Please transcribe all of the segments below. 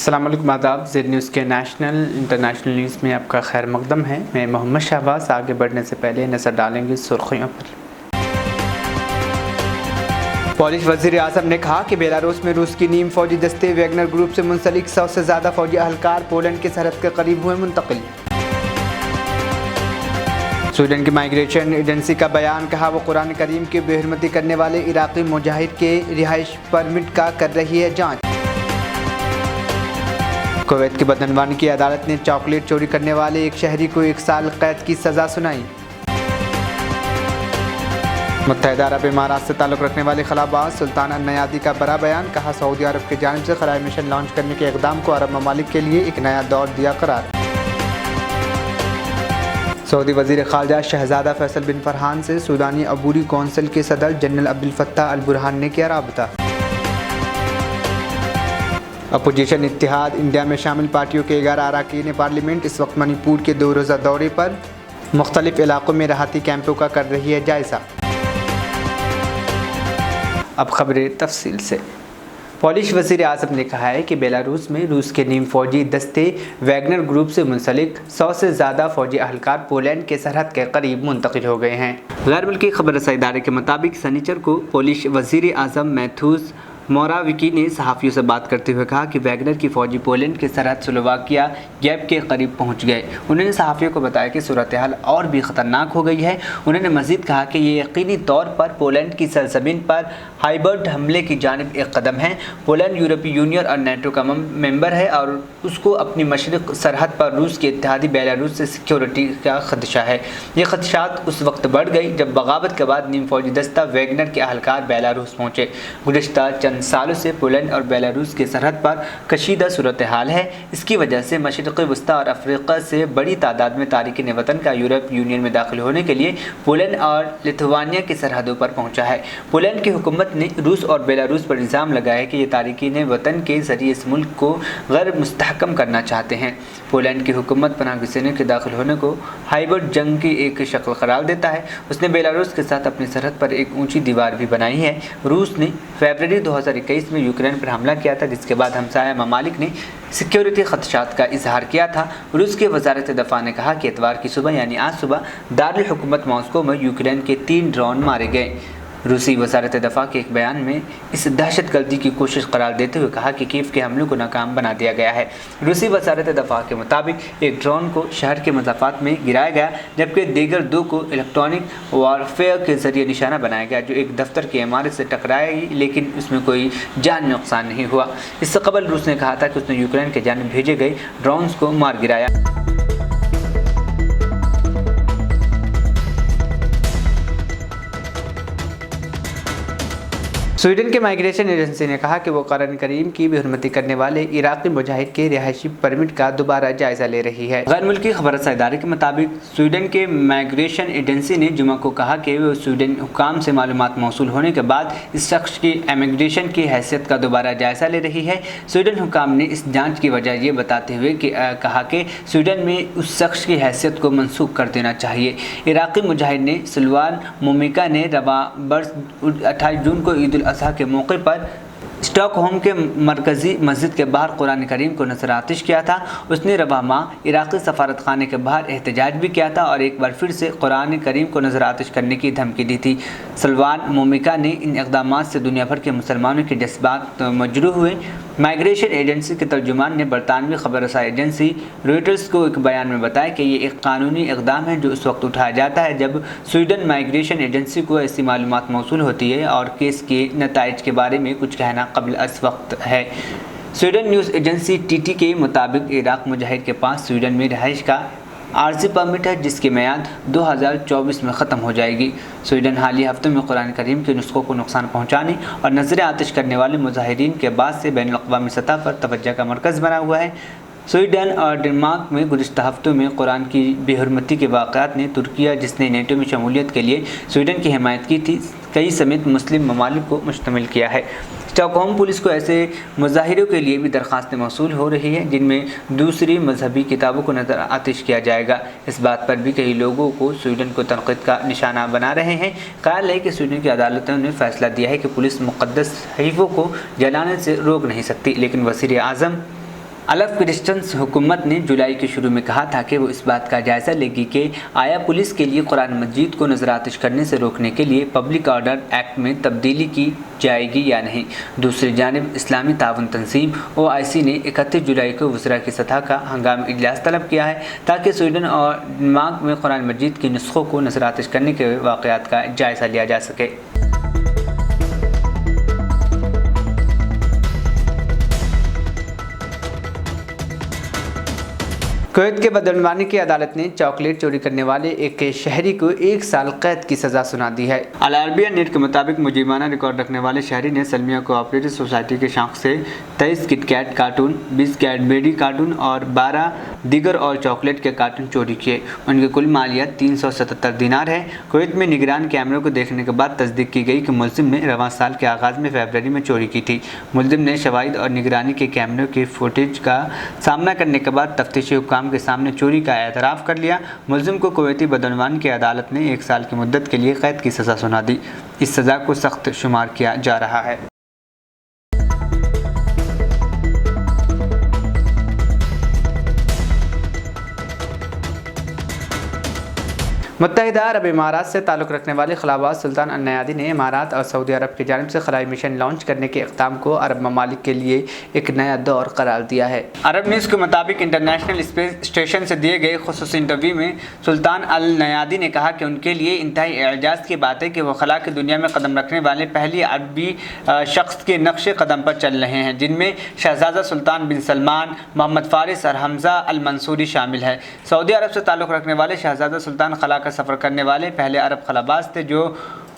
अस्सलाम वालेकुम आदाब। ज़ेड न्यूज़ के नेशनल इंटरनेशनल न्यूज़ में आपका खैर मकदम है। मैं मोहम्मद शहबाज। आगे बढ़ने से पहले नज़र डालेंगे सुर्खियों पर। पोलिश वज़ीर आज़म ने कहा कि बेलारूस में रूस की नीम फौजी दस्ते वैगनर ग्रुप से मुंसलिक 100 से ज़्यादा फौजी अहलकार पोलैंड की सरहद के करीब हुए मुंतकिल। स्वीडन की माइग्रेशन एजेंसी का बयान, कहा वो कुरान करीम की बेहरमती करने वाले इराक़ी मुजाहिद के रिहाइश परमिट का कर रही है जाँच। कुवैत की बदनवानी की अदालत ने चॉकलेट चोरी करने वाले एक शहरी को 1 साल कैद की सज़ा सुनाई। मुत्तहिदा अरब इमारात से ताल्लुक़ रखने वाले खलाबाज सुल्तान अल-नयादी का बड़ा बयान, कहा सऊदी अरब की जानिब से खलाई मिशन लॉन्च करने के इक़दाम को अरब ममालिक के लिए एक नया दौर दिया करार। सऊदी वज़ीर ख़ारजा शहज़ादा फैसल बिन फरहान से सूडानी अबूरी कौंसिल के सदर General Abdul Fattah al Burhan ने किया राबता। अपोजिशन इत्तेहाद इंडिया में शामिल पार्टियों के 11 अरकान पार्लियामेंट इस वक्त मणिपुर के 2 रोज़ा दौरे पर मुख्तलिफ इलाकों में राहती कैंपों का कर रही है जायज़ा। अब खबरें तफसील से। पोलिश वज़ीर आज़म ने कहा है कि बेलारूस में रूस के नीम फौजी दस्ते वैगनर ग्रुप से मुंसलिक 100 से ज़्यादा फौजी अहलकार पोलैंड के सरहद के करीब मुंतकिल हो गए हैं। गैर मुल्की खबर रसाई इदारे के मुताबिक शनिचर को पोलिश वज़ीर आज़म मैथ्यूस मोराविकी ने सहाफ़ियों से बात करते हुए कहा कि वैगनर की फ़ौजी पोलैंड के सरहद स्लोवाकिया गैप के करीब पहुंच गए। उन्होंने सहाफ़ियों को बताया कि सूरत हाल और भी ख़तरनाक हो गई है। उन्होंने मज़ीद कहा कि ये यकीनी तौर पर पोलैंड की सरज़मीन पर हाइब्रिड हमले की जानिब एक कदम है। पोलैंड यूरोपीय यूनियन और नेटो का मेंबर है और उसको अपनी मशरिक़ सरहद पर रूस के इत्तेहादी बेलारूस से सिक्योरिटी का खदशा है। ये खदशात उस वक्त बढ़ गई जब बगावत के बाद नीम फौजी दस्ता वैगनर के अहलकार बेलारूस पहुँचे। गुज़िश्ता चंद सालों से पोलैंड और बेलारूस के सरहद पर कशीदा सूरत हाल है। इसकी वजह से मशरिक़ी वस्ता और अफ्रीका से बड़ी तादाद में तारिकीन वतन का यूरोप यूनियन में दाखिल होने के लिए पोलैंड और लिथुआनिया की सरहदों पर पहुंचा है। पोलैंड की हुकूमत ने रूस और बेलारूस पर इल्ज़ाम लगाया है कि ये तारिकीन वतन के ज़रिए इस मुल्क को गैर मुस्तहकम करना चाहते हैं। पोलैंड की हुकूमत पनाह गज़ीनों के दाखिल होने को हाइब्रिड जंग की एक शक्ल करार देता है। उसने बेलारूस के साथ अपनी सरहद पर एक ऊंची दीवार भी बनाई है। रूस ने फरवरी 2021 में यूक्रेन पर हमला किया था, जिसके बाद हमसाया ममालिक ने सिक्योरिटी खदशात का इजहार किया था। रूस की वजारत दफ़ा ने कहा कि इतवार की सुबह यानी आज सुबह दारुल हुकूमत मॉस्को में यूक्रेन के 3 ड्रोन मारे गए। रूसी वजारत दफ़ा के एक बयान में इस दहशतगर्दी की कोशिश करार देते हुए कहा कि कीव के हमलों को नाकाम बना दिया गया है। रूसी वजारत दफ़ा के मुताबिक एक ड्रोन को शहर के मज़ाफ़ात में गिराया गया, जबकि दीगर 2 को इलेक्ट्रॉनिक वारफेयर के ज़रिए निशाना बनाया गया, जो एक दफ्तर की इमारत से टकराई, लेकिन उसमें कोई जान नुकसान नहीं हुआ। इससे कबल रूस ने कहा था कि उसने यूक्रेन के जानिब भेजे गए ड्रोन्स को मार गिराया। स्वीडन के माइग्रेशन एजेंसी ने कहा कि वो कुरान करीम की बेहरमती करने वाले इराक़ी मुजाहिद के रिहायशी परमिट का दोबारा जायज़ा ले रही है। गैर मुल्की खबर रसाई इदारे के मुताबिक स्वीडन के माइग्रेशन एजेंसी ने जुमा को कहा कि वो स्वीडन हुकाम से मालूमात मौसूल होने के बाद इस शख्स की इमिग्रेशन की हैसियत का दोबारा जायज़ा ले रही है। स्वीडन हुकाम ने इस जाँच की वजह ये बताते हुए कहा कि स्वीडन में उस शख्स की हैसियत को मनसूख कर देना चाहिए। इराक़ी मुजाहिद ने सलवान मोमिका ने रवा बर्स 28 जून को ईद अज़हा के मौके पर स्टॉकहोम के मरकज़ी मस्जिद के बाहर कुरान करीम को नज़र आतिश किया था। उसने रवा माह इराक़ी सफारत खाने के बाहर एहतजाज भी किया था और एक बार फिर से कुरान करीम को नज़र आतिश करने की धमकी दी थी। सलवान मोमिका ने इन इक़दामात से दुनिया भर के मुसलमानों के जज्बात मजरूह हुए। माइग्रेशन एजेंसी के तर्जुमान ने बरतानवी खबर रसाई एजेंसी रॉयटर्स को एक बयान में बताया कि ये एक कानूनी इक़दाम है जो उस वक्त उठाया जाता है जब स्वीडन माइग्रेशन एजेंसी को ऐसी मालूमात मौसूल होती है और केस के नताइज के बारे में कुछ कहना कबल अस वक्त है। स्वीडन न्यूज़ एजेंसी टीटी के मुताबिक इराक़ मुजाहिद के पास स्वीडन में रिहाइश का आर्जी परमिट है, जिसकी मियाद 2024 में ख़त्म हो जाएगी। स्वीडन हालिया हफ्तों में कुरान करीम के नुस्खों को नुकसान पहुँचाने और नज़र आतिश करने वाले मुजाहिरीन के बाद से बैनुल अक़वामी सतह पर तवज्जो का मरकज़ बना हुआ है। स्वीडन और डेनमार्क में गुज़िश्ता हफ्तों में कुरान की बेहरमती के वाक़यात ने तुर्किया, जिसने नेटो में शमूलियत के लिए स्वीडन की हिमायत की थी, कई समेत मुस्लिम ममालिक को मुश्तमिल किया है। स्टॉकहोम पुलिस को ऐसे मुजाहिरों के लिए भी दरख्वास्तें मौसूल हो रही हैं जिनमें दूसरी मजहबी किताबों को नज़र आतिश किया जाएगा। इस बात पर भी कई लोगों को स्वीडन को तनक़ीद का निशाना बना रहे हैं। ख्याल है कि स्वीडन की अदालतों ने फैसला दिया है कि पुलिस मुक़द्दस सहीफ़ों को जलाने से रोक नहीं सकती, लेकिन वज़ीर आज़म अरब क्रिश्चियंस हुकूमत ने जुलाई के शुरू में कहा था कि वो इस बात का जायज़ा लेगी कि आया पुलिस के लिए कुरान मजीद को नज़रआतिश करने से रोकने के लिए पब्लिक ऑर्डर एक्ट में तब्दीली की जाएगी या नहीं। दूसरी जानिब इस्लामी ताउन तंजीम OIC ने 31 जुलाई को वज़रा की सतह का हंगामी इजलास तलब किया है ताकि स्वीडन और डेनमार्क में कुरान मजीद के नुस्खों को नज़रआतिश करने के वाक़यात का जायज़ा लिया जा सके। कुवैत के बदनवानी की अदालत ने चॉकलेट चोरी करने वाले एक शहरी को 1 साल कैद की सज़ा सुना दी है। अल अरबिया नेट के मुताबिक मुजीबाना रिकॉर्ड रखने वाले शहरी ने सलमिया कोऑपरेटिव सोसाइटी के शख्स से 23 किटकैट कार्टून, 20 कैडबेरी कार्टून और 12 दीगर और चॉकलेट के कार्टून चोरी किए। उनकी कुल मालियत 377 दिनार है। कुवैत में निगरान कैमरों को देखने के बाद तस्दीक की गई कि मुलजिम ने रवां साल के आगाज़ में फरवरी में चोरी की थी। मुलजिम ने शवाहिद और निगरानी के कैमरों की फुटेज का सामना करने के बाद तफ्तीशी हुक्काम के सामने चोरी का एतराफ़ कर लिया। मुलजिम को कुवैती बदनवान की अदालत ने 1 साल की मुद्दत के लिए कैद की सज़ा सुना दी। इस सज़ा को सख्त शुमार किया जा रहा है। मुत्तहिदा अरब इमारात से ताल्लुक़ रखने वाले खिलाफत सुल्तान अल नयानी ने इमारात और सऊदी अरब की जानिब से खलाई मिशन लॉन्च करने के इक़दाम को अरब ममालिक के लिए एक नया दौर करार दिया है। अरब न्यूज़ के मुताबिक इंटरनेशनल स्पेस स्टेशन से दिए गए खुसूसी इंटरव्यू में सुल्तान अल नयानी ने कहा कि उनके लिए इंतहाई एजाज़ की बात है कि वह खला की दुनिया में कदम रखने वाले पहले अरबी शख्स के नक्श कदम पर चल रहे हैं, जिनमें शहजादा सुल्तान बिन सलमान, मोहम्मद फारिस और हमजा अल मंसूरी शामिल है। सऊदी अरब से ताल्लुक़ रखने वाले शहजादा सुल्तान खला का सफ़र करने वाले पहले अरब खलाबाज थे जो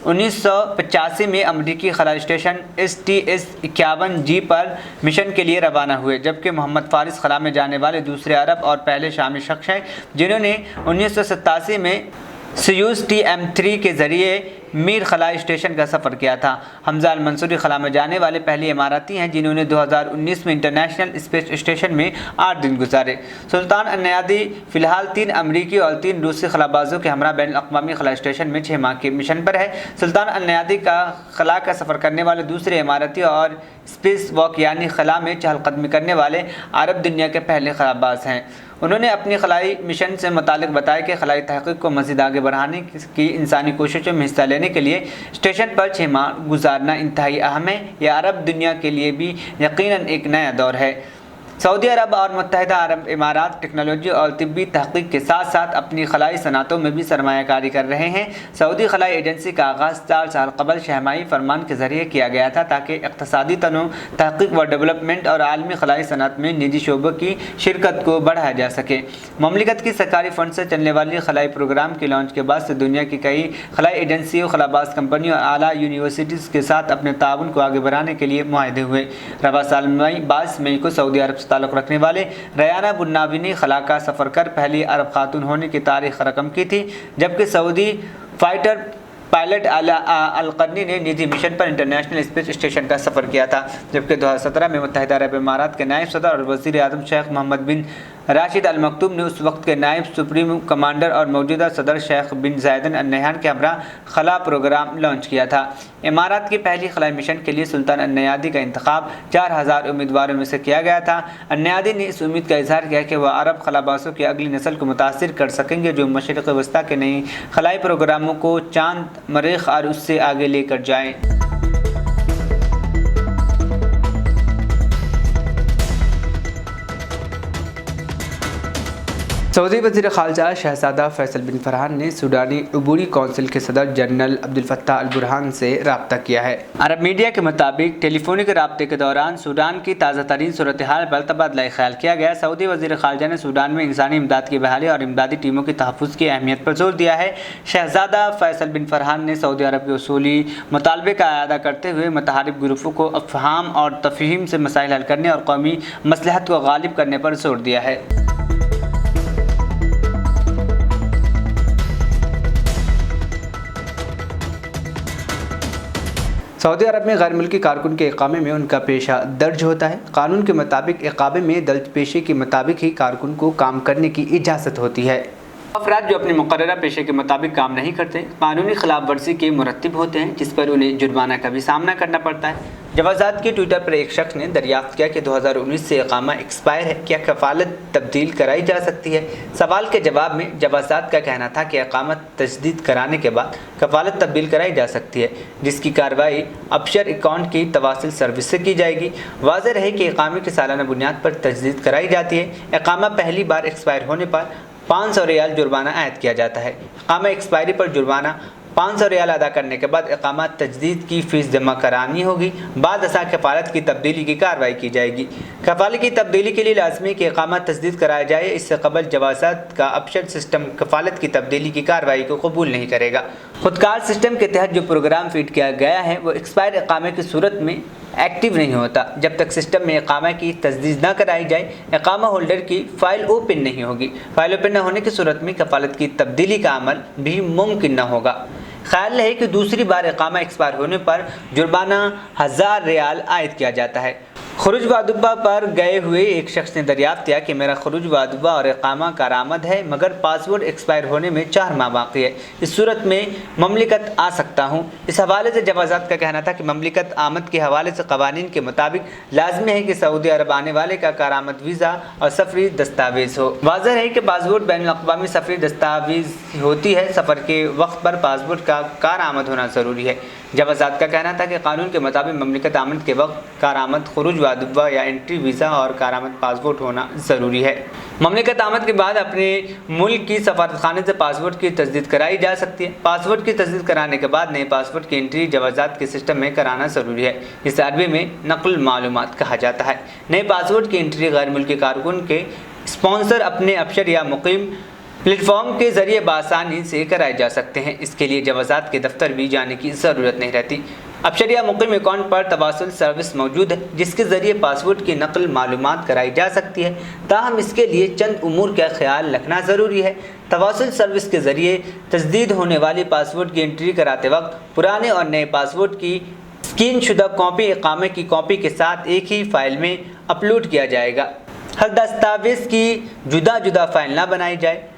1985 में अमरीकी खला स्टेशन STS-51G पर मिशन के लिए रवाना हुए, जबकि मोहम्मद फारिस खला में जाने वाले दूसरे अरब और पहले शामी शख्स हैं जिन्होंने 1987 में सोयूज़ TM-3 के ज़रिए मीर खलाई स्टेशन का सफ़र किया था। हमजा अल मंसूरी खला में जाने वाले पहले इमाराती हैं जिन्होंने 2019 में इंटरनेशनल स्पेस स्टेशन में 8 दिन गुजारे। सुल्तान अल नयानी फ़िलहाल 3 अमरीकी और 3 रूसी खलाबाजों के हमरा बैन अक़वामी खला स्टेशन में 6 माह के मिशन पर है। सुल्तान अल नयानी का खला का सफ़र करने वाले दूसरे इमाराती और स्पेस वॉक यानी खला में चहलकदमी करने वाले अरब दुनिया के पहले खलाबाज हैं। उन्होंने अपनी खलाई मिशन से मुतालिक बताया कि खलाई तहक़ीक़ को मज़ीद आगे बढ़ाने की इंसानी कोशिशों में हिस्सा लेने के लिए स्टेशन पर 6 माह गुजारना इंतहाई अहम है। यह अरब दुनिया के लिए भी यकीनन एक नया दौर है। सऊदी अरब और मुत्तहिदा अरब इमारात टेक्नोलॉजी और तिब्बी तहक़ीक़ के साथ साथ अपनी खलाई सनअतों में भी सरमायाकारी कर रहे हैं। सऊदी खलाई एजेंसी का आगाज़ 4 साल कबल शहमाई फरमान के ज़रिए किया गया था ताकि इक़्तिसादी तनों, तहक़ीक़ व डेवलपमेंट और आलमी खलाई सनअत में निजी शोबों की शिरकत को बढ़ाया जा सके। ममलिकत की सरकारी फ़ंड से चलने वाली खलाई प्रोग्राम के लॉन्च के बाद से दुनिया की कई खलाई एजेंसियों, खलाबाज कंपनियों और आला यूनिवर्सिटीज़ के साथ अपने ताउन को आगे बढ़ाने के लिए मुआहदे हुए। रवा साल 22 मई को सऊदी अरब ताल्लुक़ रखने वाले रयाना बुन्नावी ने खला का सफ़र कर पहली अरब खातून होने की तारीख रकम की थी, जबकि सऊदी फाइटर पायलट अल-कर्नी ने निजी मिशन पर इंटरनेशनल स्पेस स्टेशन का सफ़र किया था। जबकि 2017 में मुत्तहिदा अरब इमारात के नायब सदर और वज़ीर आज़म शेख मोहम्मद बिन राशिद अल मकतूम ने उस वक्त के नायब सुप्रीम कमांडर और मौजूदा सदर शेख बिन ज़ायद अल नहयान के हमरा खला प्रोग्राम लॉन्च किया था। इमारात की पहली खलाई मिशन के लिए सुल्तान अल नयानी का इंतखाब 4000 उम्मीदवारों में से किया गया था। अल नयानी ने इस उम्मीद का इजहार किया कि वह अरब खलाबाजों की अगली नस्ल को मुतासिर कर सकेंगे जो मशरिक़ वस्ता के नई खलाई प्रोग्रामों को चांद, मरीख़ और उससे आगे लेकर जाएँ। सऊदी वज़ीर ख़ारजा शहज़ादा फैसल बिन फरहान ने सूडानी अबूरी कौंसिल के सदर General Abdul Fattah al Burhan से रब्ता किया है। अरब मीडिया के मुताबिक टेलीफोनिक रब्ते के दौरान सूडान की ताज़ा तरीन सूरत हाल पर तबादला ख्याल किया गया। सऊदी वज़ीर ख़ारजा ने सूडान में इंसानी इमदाद की बहाली और इमदादी टीमों के तहफ़्फ़ुज़ की अहमियत पर जोर दिया है। शहज़ादा फैसल बिन फरहान ने सऊदी अरब के उसूली मुतालबे का अदा करते हुए मुतहारिब ग्रुपों को अफ़हाम और तफ़हीम से मसाइल हल करने और कौमी मसलहत को गालिब करने पर जोर दिया है। सऊदी अरब में गैर मुल्की कारकुन के इकामे में उनका पेशा दर्ज होता है। कानून के मुताबिक इकामे में दर्ज पेशे के मुताबिक ही कारकुन को काम करने की इजाज़त होती है। अफराद जो अपने मुकर्ररा पेशे के मुताबिक काम नहीं करते कानूनी खिलाफ वर्जी के मुरतब होते हैं, जिस पर उन्हें जुर्माना का भी सामना करना पड़ता है। जवाजात के ट्विटर पर एक शख्स ने दरियाफ्त किया कि 2019 से इकामा एक्सपायर है, क्या कफालत तब्दील कराई जा सकती है। सवाल के जवाब में जवाजात का कहना था कि इकामा तजदीद कराने के बाद कफालत तब्दील कराई जा सकती है, जिसकी कार्रवाई अबशर अकाउंट की तवासल सर्विस से की जाएगी। वाज़ेह रहे कि इकामे की सालाना बुनियाद पर तजदीद कराई जाती है। इकामा पहली बार एक्सपायर होने पर 500 रियाल जुर्माना आयद किया जाता है। इकामा एक्सपायरी पर जुर्माना 500 रियाल अदा करने के बाद इकामा तजदीद की फ़ीस जमा करानी होगी। बाद असा कफालत की तब्दीली की कार्रवाई की जाएगी। कफालत की तब्दीली के लिए लाजमी कि इकामा तजदीद कराया जाए। इससे कबल जवाजात का अबशर सिस्टम कफालत की तब्दीली की कार्रवाई को कबूल नहीं करेगा। खुदकार सिस्टम के तहत जो प्रोग्राम फीड किया गया है वो एक्सपायर इकामे की सूरत में एक्टिव नहीं होता। जब तक सिस्टम में इकामा की तजदीद न कराई जाए, इकामा होल्डर की फ़ाइल ओपन नहीं होगी। फ़ाइल ओपन न होने की सूरत में कफालत की तब्दीली का अमल भी मुमकिन न होगा। ख्याल है कि दूसरी बार इकामा एक्सपायर होने पर जुर्माना 1000 रियाल आयद किया जाता है। खुरूज वादुब्बा पर गए हुए एक शख्स ने दरियाफ्त किया कि मेरा खुरूज वादुब्बा और इकामा कारामद है, मगर पासपोर्ट एक्सपायर होने में 4 माह बाकी है। इस सूरत में ममलिकत आ सकता हूँ। इस हवाले से जवाजात का कहना था कि ममलिकत आमद के हवाले से कवानीन के मुताबिक लाजमी है कि सऊदी अरब आने वाले का कारामद वीज़ा और सफरी दस्तावेज़ हो। वाज़ेह है कि पासपोर्ट बैनुल अक़वामी सफरी दस्तावेज़ होती है। सफ़र के वक्त पर पासपोर्ट का कारामद होना ज़रूरी है। जवाजात का कहना था कि कानून के मुताबिक ममलिकत आमद के वक्त कारामद, खुरूज वादुब्बा या एंट्री वीज़ा और कारामद पासपोर्ट होना ज़रूरी है। ममलिकत आमद के बाद अपने मुल्क की सफारतखाने से पासपोर्ट की तजदीद कराई जा सकती है। पासपोर्ट की तजदीद कराने के बाद नए पासपोर्ट की एंट्री जवाजात के सिस्टम में कराना ज़रूरी है। इस अरबी में नकल मालूमात कहा जाता है। नए पासपोर्ट की एंट्री गैर मुल्की कारकुन के स्पॉन्सर अपने अबशर या मुकीम प्लेटफॉर्म के ज़रिए बआसानी से कराए जा सकते हैं। इसके लिए जवाजात के दफ्तर भी जाने की ज़रूरत नहीं रहती। अबशर या मुकीम अकाउंट पर तवासल सर्विस मौजूद है, जिसके ज़रिए पासपोर्ट की नकल मालूमात कराई जा सकती है। ताहम इसके लिए चंद उमूर का ख्याल रखना ज़रूरी है। तवासल सर्विस के ज़रिए तजदीद होने वाली पासपोर्ट की एंट्री कराते वक्त पुराने और नए पासपोर्ट की स्कैन शुदा कॉपी इकामे की कॉपी के साथ एक ही फ़ाइल में अपलोड किया जाएगा। हर दस्तावेज़ की जुदा जुदा फ़ाइल ना बनाई जाए।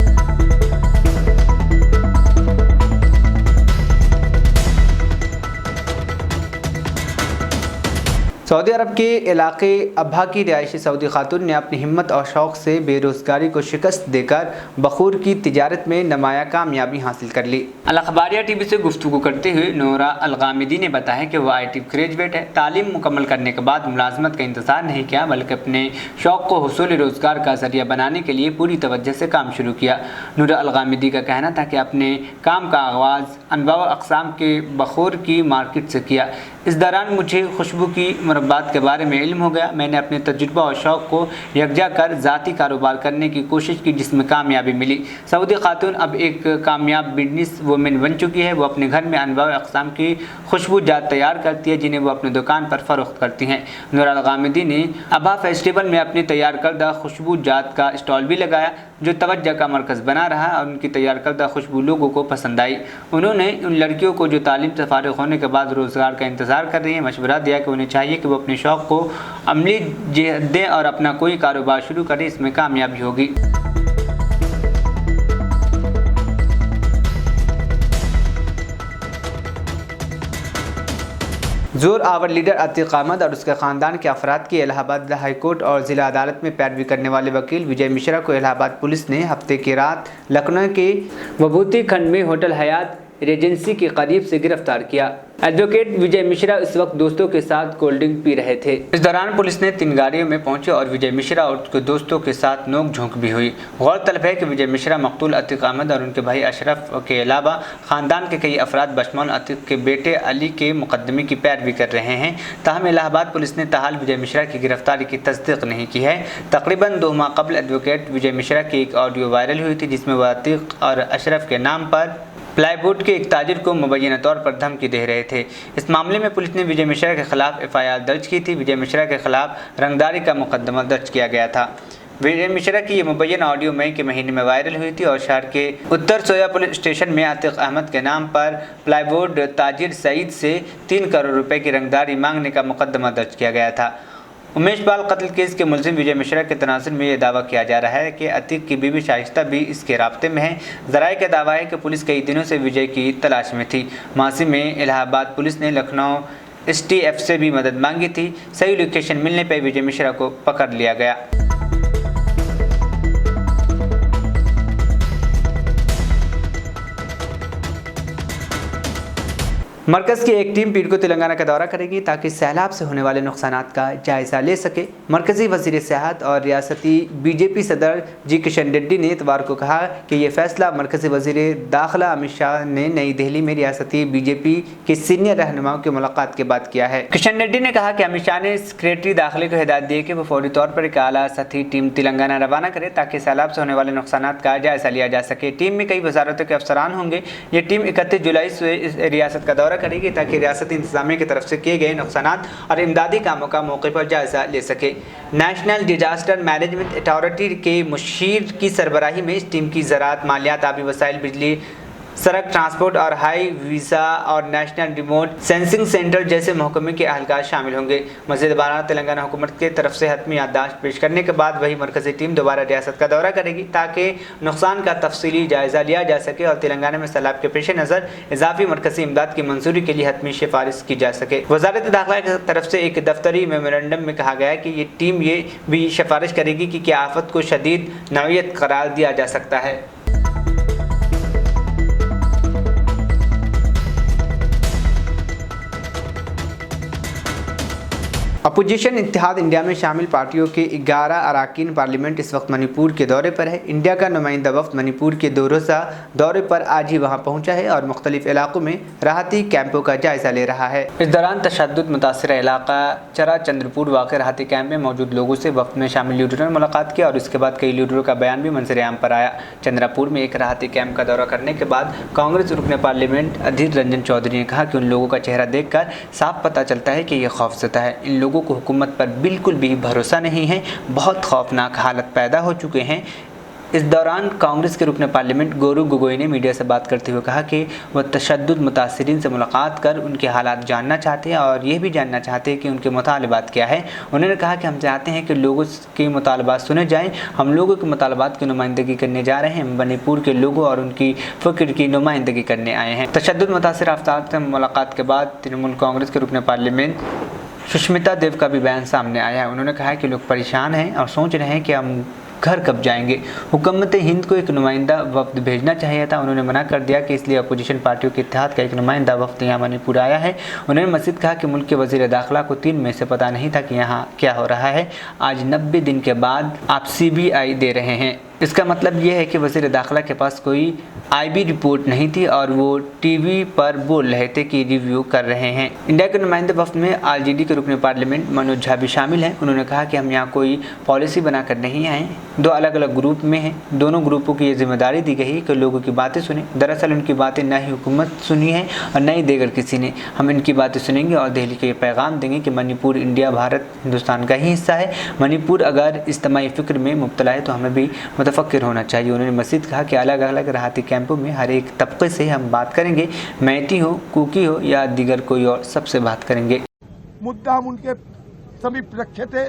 सऊदी अरब के इलाके अब्हा की रिहायशी सऊदी खातून ने अपनी हिम्मत और शौक़ से बेरोज़गारी को शिकस्त देकर बखूर की तिजारत में नुमाया कामयाबी हासिल कर ली। अल अखबारिया टीवी से गुफ्तगू करते हुए नूरा अलगामिदी ने बताया कि वह IT ग्रेजुएट है। तालीम मुकम्मल करने के बाद मुलाजमत का इंतज़ार नहीं किया, बल्कि अपने शौक़ को हुसूल रोज़गार का ज़रिया बनाने के लिए पूरी तवज्जो से काम शुरू किया। नूरा अलगामिदी का कहना था कि अपने काम का आगाज़ अनवा अक़साम के बखूर की मार्केट से किया। इस दौरान मुझे खुशबू की मुरब्बात के बारे में इल्म हो गया। मैंने अपने तजुर्बा और शौक़ को यकजा कर ज़ाती कारोबार करने की कोशिश की, जिसमें कामयाबी मिली। सऊदी खातून अब एक कामयाब बिजनेस वूमेन बन चुकी है। वो अपने घर में अनवा अक़साम की खुशबू जात तैयार करती है, जिन्हें वो अपनी दुकान पर फ़रोख्त करती हैं। नूरा अलगामिदी ने अब्हा फेस्टिवल में अपनी तैयार करदा खुशबू जात का स्टॉल भी लगाया, जो तवज्जो का मरकज़ बना रहा और उनकी तैयार करदा खुशबू लोगों को पसंद आई। उन्होंने उन लड़कियों को जो तालीम से फारिग होने के बाद रोज़गार का इंतज़ार कर रही हैं मशवरा दिया कि उन्हें चाहिए कि वो अपने शौक़ को अमली जिहद दें और अपना कोई कारोबार शुरू करें, इसमें कामयाबी होगी। जोर आवर लीडर अतीक अहमद और उसके ख़ानदान के अफराद की इलाहाबाद हाई कोर्ट और ज़िला अदालत में पैरवी करने वाले वकील विजय मिश्रा को इलाहाबाद पुलिस ने हफ्ते की रात लखनऊ के विभूति खंड में होटल हयात रेजेंसी के करीब से गिरफ्तार किया। एडवोकेट विजय मिश्रा इस वक्त दोस्तों के साथ कोल्ड ड्रिंक पी रहे थे। इस दौरान पुलिस ने 3 गाड़ियों में पहुंचे और विजय मिश्रा और उसके दोस्तों के साथ नोक झोंक भी हुई। गौरतलब है कि विजय मिश्रा मकतूल अतीक अहमद और उनके भाई अशरफ के अलावा खानदान के कई अफराद बशमूल अतीक के बेटे अली के मुकदमे की पैरवी कर रहे हैं। ताहम इलाहाबाद पुलिस ने ताहाल विजय मिश्रा की गिरफ्तारी की तस्दीक नहीं की है। तकरीबन 2 माह कबल एडवोकेट विजय मिश्रा की एक ऑडियो वायरल हुई थी, जिसमें वह अतीक और अशरफ के नाम पर प्लाईवुड के एक ताजिर को मुबैना तौर पर धमकी दे रहे थे। इस मामले में पुलिस ने विजय मिश्रा के खिलाफ FIR दर्ज की थी। विजय मिश्रा के खिलाफ रंगदारी का मुकदमा दर्ज किया गया था। विजय मिश्रा की ये मुबैना ऑडियो मई के महीने में वायरल हुई थी और शहर के उत्तर सोया पुलिस स्टेशन में अतीक अहमद के नाम पर प्लाईवुड ताजिर सईद से 3 करोड़ रुपए की रंगदारी मांगने का मुकदमा दर्ज किया गया था। उमेश पाल कत्ल केस के मुलजिम विजय मिश्रा के तनाजुर में यह दावा किया जा रहा है कि अतीक की बीवी शाइस्ता भी इसके राब्ते में है। ज़राए का दावा है कि पुलिस कई दिनों से विजय की तलाश में थी। मासी में इलाहाबाद पुलिस ने लखनऊ STF से भी मदद मांगी थी। सही लोकेशन मिलने पर विजय मिश्रा को पकड़ लिया गया। मरकज़ की एक टीम पीर को तेलंगाना का दौरा करेगी ताकि सैलाब से होने वाले नुकसानात का जायज़ा ले सके। मरकज़ी वज़ीर सेहत और रियासती BJP सदर जी किशन रेड्डी ने इतवार को कहा कि ये फैसला मरकज़ी वज़ीर दाखिला अमित शाह ने नई दिल्ली में रियासती BJP के सीनियर रहनुमाओं की मुलाकात के बाद किया है। किशन रेड्डी ने कहा कि अमित शाह ने सेक्रेटरी दाखिले को हिदायत दी कि वो फौरी तौर पर एक आला सतही टीम तेलंगाना रवाना करे ताकि सैलाब से होने वाले नुकसानात का जायज़ा लिया जा सके। टीम में कई वजारतों के अफसरान होंगे। ये टीम 31 जुलाई से रियासत का दौरा करेगी ताकि रियासती इंतजामिया की तरफ से किए गए नुकसानात और इमदादी कामों का मौके पर जायजा ले सके। नेशनल डिजास्टर मैनेजमेंट अथॉरिटी के मुशीर की सरबराही में इस टीम की ज़राअत, मालियात, आबी वसाइल, बिजली, सड़क ट्रांसपोर्ट और हाई वीज़ा और नेशनल रिमोट सेंसिंग सेंटर जैसे महकमे के अहलकार शामिल होंगे। मज़ीद बारह तेलंगाना हुकूमत की तरफ से हतमी याददाश्त पेश करने के बाद वही मरकज़ी टीम दोबारा रियासत का दौरा करेगी ताकि नुकसान का तफसीली जायज़ा लिया जा सके और तेलंगाना में सैलाब के पेश नज़र इजाफी मरकज़ी इमदाद की मंजूरी के लिए हतमी सिफारिश की जा सके। वज़ारत दाखिला की तरफ से एक दफ्तरी मेमोरेंडम में कहा गया है कि ये टीम ये भी सिफारिश करेगी कि क्या आफत को शदीद नौयत करार दिया जा सकता है। अपोजिशन इत्तेहाद इंडिया में शामिल पार्टियों के 11 अरकान पार्लियामेंट इस वक्त मणिपुर के दौरे पर है। इंडिया का नुमाइंदा वफ्द मणिपुर के 2 रोज़ा दौरे पर आज ही वहां पहुंचा है और मुख्तलिफ इलाकों में राहती कैंपों का जायजा ले रहा है। इस दौरान तशद्दुद मुतासिर इलाका चरा चंद्रपुर वाक़ राहती कैंप में मौजूद लोगों से वफ्द में शामिल लीडरों ने मुलाकात की और उसके बाद कई लीडरों का बयान भी मंजर आम पर आया। चंद्रपुर में एक राहती कैंप का दौरा करने के बाद कांग्रेस रुकन पार्लियामेंट अधीर रंजन चौधरी ने कहा कि उन लोगों का चेहरा देखकर साफ पता चलता है कि ये खौफज़दा है। इन लोगों को हुकूमत पर बिल्कुल भी भरोसा नहीं है। बहुत खौफनाक हालत पैदा हो चुके हैं। इस दौरान कांग्रेस के रुकन पार्लियामेंट गौरव गोगोई ने मीडिया से बात करते हुए कहा कि वह तशद्दुद मुतासिरीन से मुलाकात कर उनके हालात जानना चाहते हैं और यह भी जानना चाहते हैं कि उनके मुतालबात क्या है। उन्होंने कहा कि हम चाहते हैं कि लोगों के मुतालबात सुने जाएं। हम लोगों के मुतालबात की नुमाइंदगी करने जा रहे हैं। मणिपुर के लोगों और उनकी फ़िक्र की नुमाइंदगी करने आए हैं। तशद्दुद मुतासिर अफराद से मुलाकात के बाद तृणमूल कांग्रेस के रुकन पार्लियामेंट सुष्मिता देव का भी बयान सामने आया है। उन्होंने कहा कि लोग परेशान हैं और सोच रहे हैं कि हम घर कब जाएंगे। हुकूमत हिंद को एक नुमाइंदा वफ्द भेजना चाहिए था। उन्होंने मना कर दिया कि इसलिए अपोजिशन पार्टियों के इत्तेहाद का एक नुमाइंदा वफ्द यहाँ मणिपुर आया है। उन्होंने मज़ीद कहा कि मुल्क के वज़ीर दाखिला को 3 मई से पता नहीं था कि यहाँ क्या हो रहा है। आज 90 दिन के बाद आप CBI दे रहे हैं। इसका मतलब ये है कि वज़ीर दाखिला के पास कोई IB रिपोर्ट नहीं थी और वो TV पर बोल रहे थे कि रिव्यू कर रहे हैं। इंडिया के नुमाइंदे वफ्द में RJD के रुकन पार्लियामेंट मनोज झा भी शामिल हैं। उन्होंने कहा कि हम यहाँ कोई पॉलिसी बनाकर नहीं आए, 2 अलग अलग ग्रुप में हैं। दोनों ग्रुपों की ये जिम्मेदारी दी गई कि लोगों की बातें सुने। दरअसल उनकी बातें न ही हुकूमत सुनी है और न ही देगर किसी ने। हम इनकी बातें सुनेंगे और दिल्ली को ये पैगाम देंगे कि मणिपुर इंडिया, भारत, हिंदुस्तान का ही हिस्सा है। मणिपुर अगर इज्तिमाई फ़िक्र में मुब्तला है तो हमें भी मुतफक्किर होना चाहिए। उन्होंने मज़ीद कहा कि अलग अलग राहती कैंपों में हर एक तबके से हम बात करेंगे। मैती हो, कुकी हो या दीगर कोई और, सबसे बात करेंगे। मुद्दा हम उनके समीप रखे थे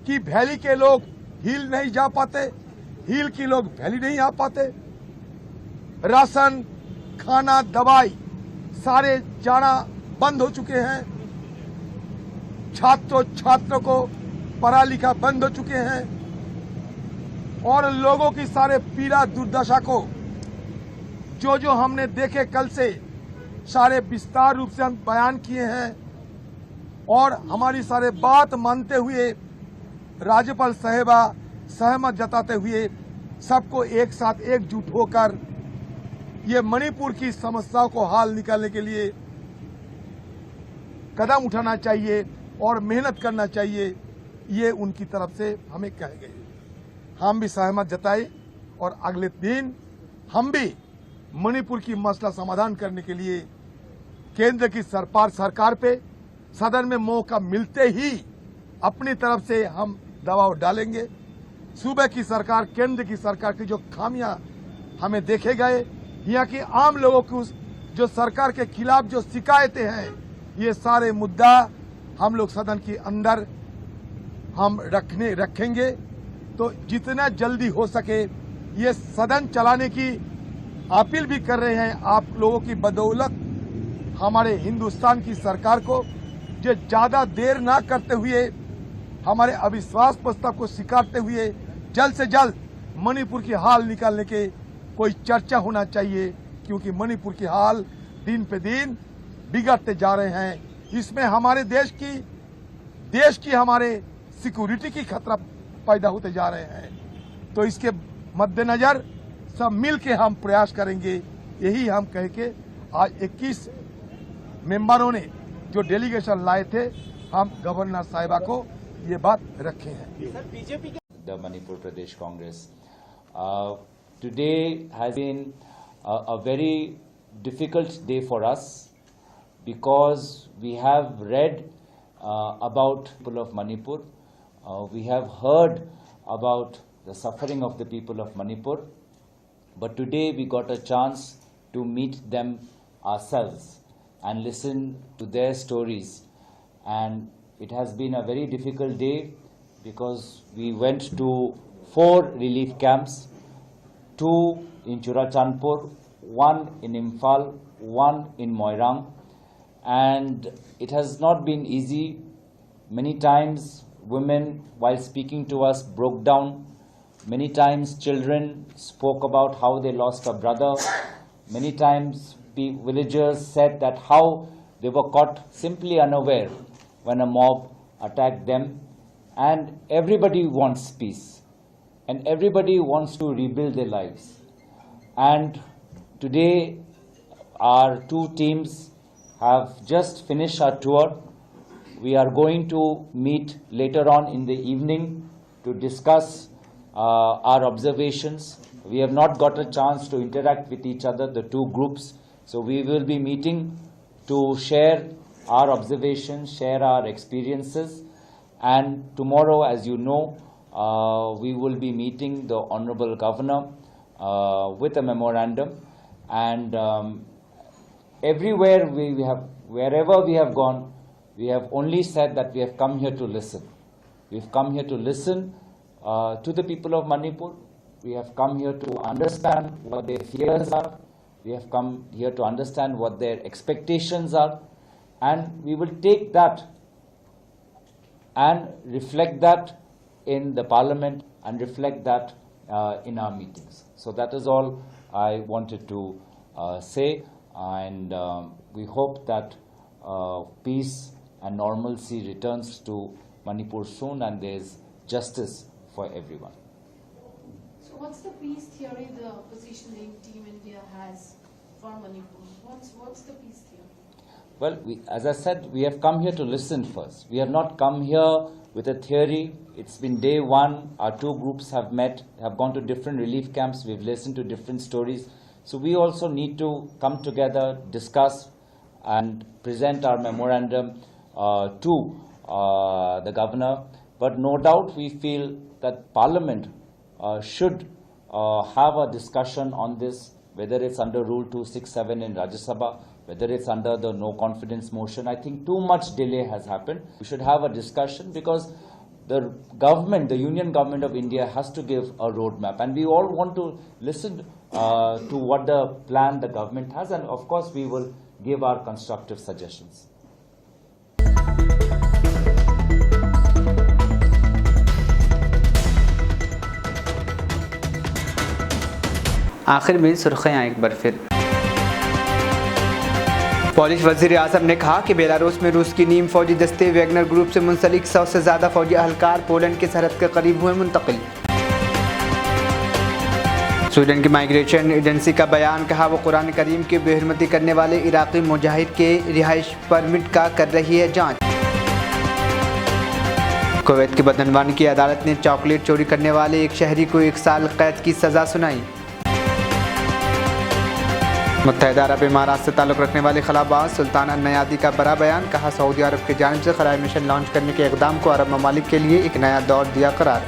कि वैली के लोग हिल नहीं जा पाते, हिल के लोग वैली नहीं आ पाते। राशन, खाना, दवाई सारे जाना बंद हो चुके हैं। छात्रों को पढ़ा लिखा बंद हो चुके हैं और लोगों की सारे पीड़ा दुर्दशा को जो हमने देखे कल से सारे विस्तार रूप से हम बयान किए हैं और हमारी सारे बात मानते हुए राज्यपाल साहिबा सहमत जताते हुए सबको एक साथ एकजुट होकर ये मणिपुर की समस्याओं को हल निकालने के लिए कदम उठाना चाहिए और मेहनत करना चाहिए, ये उनकी तरफ से हमें कहे गए। हम भी सहमत जताए और अगले दिन हम भी मणिपुर की मसला समाधान करने के लिए केंद्र की सरकार पे सदन में मौका मिलते ही अपनी तरफ से हम दबाव डालेंगे। सूबे की सरकार, केंद्र की सरकार की जो खामियां हमें देखे गए, यहाँ की आम लोगों की जो सरकार के खिलाफ जो शिकायतें हैं, ये सारे मुद्दा हम लोग सदन के अंदर हम रखेंगे। तो जितना जल्दी हो सके ये सदन चलाने की अपील भी कर रहे हैं आप लोगों की बदौलत हमारे हिंदुस्तान की सरकार को, जो ज्यादा देर ना करते हुए हमारे अविश्वास प्रस्ताव को स्वीकारते हुए जल्द से जल्द मणिपुर की हाल निकालने के कोई चर्चा होना चाहिए, क्योंकि मणिपुर की हाल दिन पे दिन बिगड़ते जा रहे हैं। इसमें हमारे देश की हमारे सिक्योरिटी की खतरा पैदा होते जा रहे हैं। तो इसके मद्देनजर सब मिल के हम प्रयास करेंगे। यही हम कह के आज 21 मेंबरों ने जो डेलीगेशन लाए थे, हम गवर्नर साहिबा को ये बात रखे हैं। The Manipur Pradesh Congress. Today has been a very difficult day for us because we have read about people of Manipur. We have heard about the suffering of the people of Manipur. But today we got a chance to meet them ourselves and listen to their stories. And it has been a very difficult day because we went to 4 relief camps, 2 in Churachandpur, 1 in Imphal, 1 in Moirang. And it has not been easy. Many times women, while speaking to us, broke down. Many times children spoke about how they lost a brother. Many times villagers said that how they were caught simply unaware when a mob attacked them. And everybody wants peace. And everybody wants to rebuild their lives. And today our 2 teams have just finished our tour. We are going to meet later on in the evening to discuss our observations. We have not got a chance to interact with each other, the 2 groups. So we will be meeting to share our observations, share our experiences. And tomorrow, as you know, we will be meeting the Honorable Governor with a memorandum. And everywhere wherever we have gone, we have only said that we have come here to listen. We've come here to listen to the people of Manipur. We have come here to understand what their fears are. We have come here to understand what their expectations are. And we will take that and reflect that in the parliament and reflect that in our meetings. So that is all I wanted to say. And we hope that peace and normalcy returns to Manipur soon and there is justice for everyone. So what's the peace theory the opposition team India has for Manipur? What's the peace theory? Well, as I said, we have come here to listen first. We have not come here with a theory. It's been day 1. Our 2 groups have met, have gone to different relief camps. We've listened to different stories. So we also need to come together, discuss and present our memorandum to the governor. But no doubt we feel that Parliament should have a discussion on this, whether it's under Rule 267 in Rajya Sabha, whether it's under the no confidence motion. I think too much delay has happened. We should have a discussion because the government, the Union Government of India has to give a roadmap, and we all want to listen to what the plan the government has, and of course we will give our constructive suggestions. आखिर में सुर्खियां एक बार फिर। Polish वज़ीर आज़म ने कहा कि Belarus में रूस की नीम फौजी दस्ते वैगनर ग्रुप से मुंसलिक 100 से ज़्यादा फौजी अहलकार पोलैंड की सरहद के करीब हुए मुंतकिल। स्वीडन की माइग्रेशन एजेंसी का बयान, कहा वो कुरान करीम की बेहरमती करने वाले इराक़ी मुजाहिद के रिहाइश परमिट का कर रही है जाँच। कुवैत की बदनवान की अदालत ने चॉकलेट चोरी करने वाले एक शहरी को 1 साल कैद की सज़ा सुनाई। मुत्तहिदा अरब इमारात से ताल्लुक़ रखने वाले खलाबाज सुल्तान अल-नयादी का बड़ा बयान, कहा सऊदी अरब की जानिब से खलाई मिशन लॉन्च करने के इक़दाम को अरब ममालिक के लिए एक नया दौर दिया करार।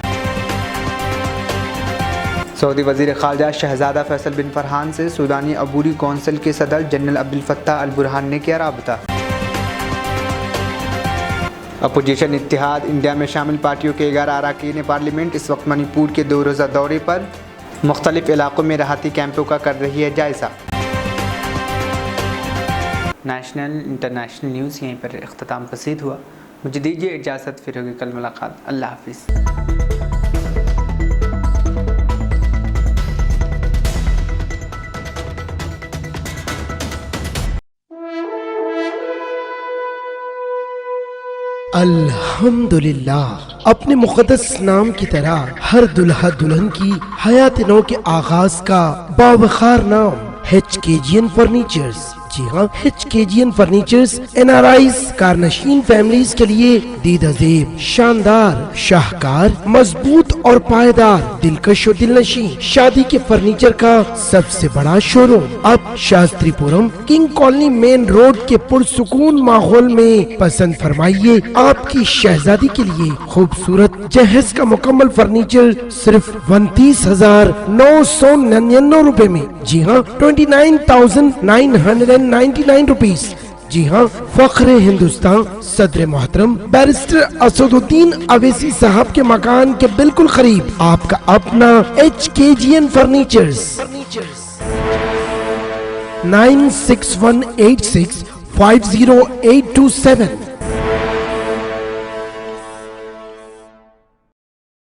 सऊदी वज़ीर ख़ारजा शहज़ादा फैसल बिन फरहान से सूडानी अबूरी कौंसिल के सदर General Abdul Fattah al Burhan ने किया राबता। अपोजिशन इत्तेहाद इंडिया में शामिल पार्टियों के 11 अरकान पार्लियामेंट इस वक्त मणिपुर के 2 रोज़ा दौरे पर मुख्तलिफ इलाकों में राहती कैंपों का कर रही है जायज़ा। नेशनल इंटरनेशनल न्यूज़ यहीं पर इख्तिताम पसीद हुआ। मुझे दीजिए इजाज़त, फिर होगी कल मुलाकात। अल्लाह हाफिज़। अल्हम्दुलिल्लाह, अपने मुक़द्दस नाम की तरह हर दुल्हा दुल्हन की हयात नौ के आगाज का बावखार नाम HKGN फर्नीचर्स। जी हाँ, HKGN फर्नीचर्स NRIs कारनशीन फैमिलीज के लिए दीदाजेब, शानदार, शाहकार, मजबूत और पायदार, दिलकश और दिलनशीं शादी के फर्नीचर का सबसे बड़ा शोरूम अब Shastripuram king colony main road के पुरसुकून माहौल में। पसंद फरमाइए आपकी शहजादी के लिए खूबसूरत जहेज का मुकम्मल फर्नीचर सिर्फ 29,999 रुपए में। जी हाँ, 29,999 रुपीस। जी हाँ, फख्रे हिंदुस्तान सदर मोहतरम बैरिस्टर असदुद्दीन अवैसी साहब के मकान के बिल्कुल करीब आपका अपना HKGN फर्नीचर्स। 9618650827